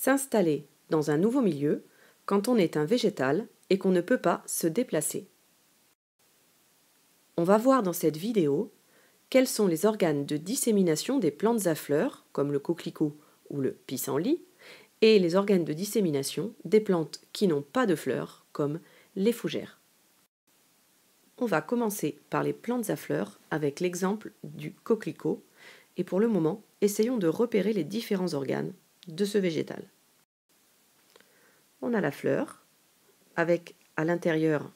S'installer dans un nouveau milieu quand on est un végétal et qu'on ne peut pas se déplacer. On va voir dans cette vidéo quels sont les organes de dissémination des plantes à fleurs, comme le coquelicot ou le pissenlit, et les organes de dissémination des plantes qui n'ont pas de fleurs, comme les fougères. On va commencer par les plantes à fleurs avec l'exemple du coquelicot, et pour le moment, essayons de repérer les différents organes de ce végétal. On a la fleur, avec à l'intérieur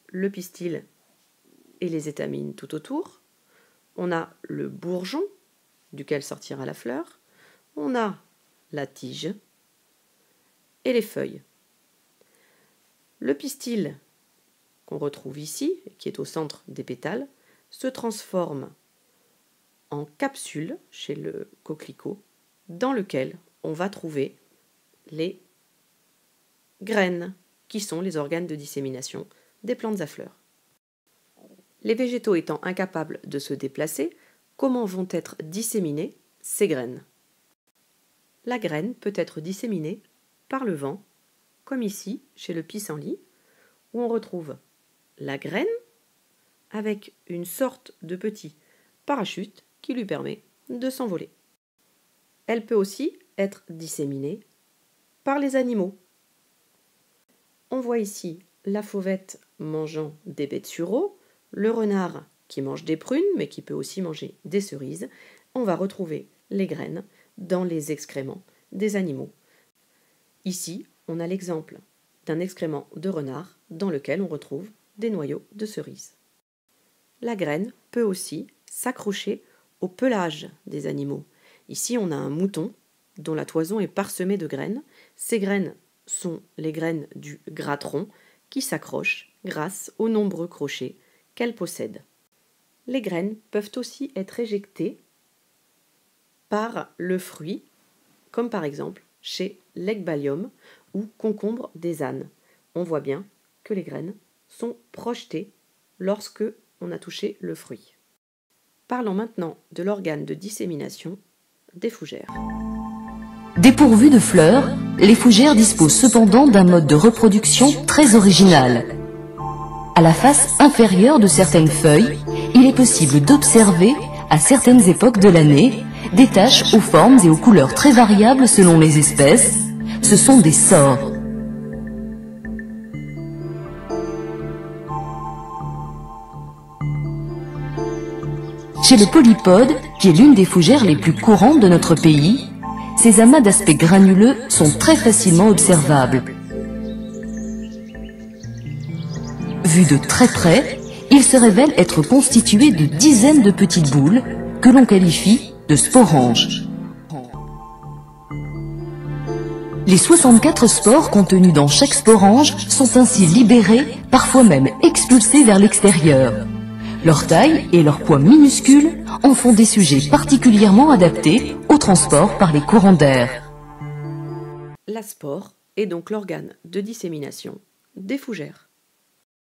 le pistil et les étamines tout autour. On a le bourgeon, duquel sortira la fleur. On a la tige et les feuilles. Le pistil qu'on retrouve ici, qui est au centre des pétales, se transforme en capsule chez le coquelicot, dans lequel on va trouver les graines, qui sont les organes de dissémination des plantes à fleurs. Les végétaux étant incapables de se déplacer, comment vont être disséminées ces graines? La graine peut être disséminée par le vent, comme ici chez le pissenlit, où on retrouve la graine avec une sorte de petit parachute qui lui permet de s'envoler. Elle peut aussi être disséminée par les animaux. On voit ici la fauvette mangeant des baies de sureau, le renard qui mange des prunes mais qui peut aussi manger des cerises. On va retrouver les graines dans les excréments des animaux. Ici, on a l'exemple d'un excrément de renard dans lequel on retrouve des noyaux de cerises. La graine peut aussi s'accrocher au pelage des animaux. Ici, on a un mouton dont la toison est parsemée de graines. Ces graines sont les graines du gratteron qui s'accrochent grâce aux nombreux crochets qu'elles possèdent. Les graines peuvent aussi être éjectées par le fruit, comme par exemple chez l'Ecbalium ou concombre des ânes. On voit bien que les graines sont projetées lorsque on a touché le fruit. Parlons maintenant de l'organe de dissémination des fougères. Dépourvues de fleurs, les fougères disposent cependant d'un mode de reproduction très original. À la face inférieure de certaines feuilles, il est possible d'observer, à certaines époques de l'année, des taches aux formes et aux couleurs très variables selon les espèces. Ce sont des sores. Chez le polypode, qui est l'une des fougères les plus courantes de notre pays, ces amas d'aspect granuleux sont très facilement observables. Vus de très près, ils se révèlent être constitués de dizaines de petites boules que l'on qualifie de sporanges. Les 64 spores contenus dans chaque sporange sont ainsi libérés, parfois même expulsés vers l'extérieur. Leur taille et leur poids minuscules en font des sujets particulièrement adaptés au transport par les courants d'air. La spore est donc l'organe de dissémination des fougères.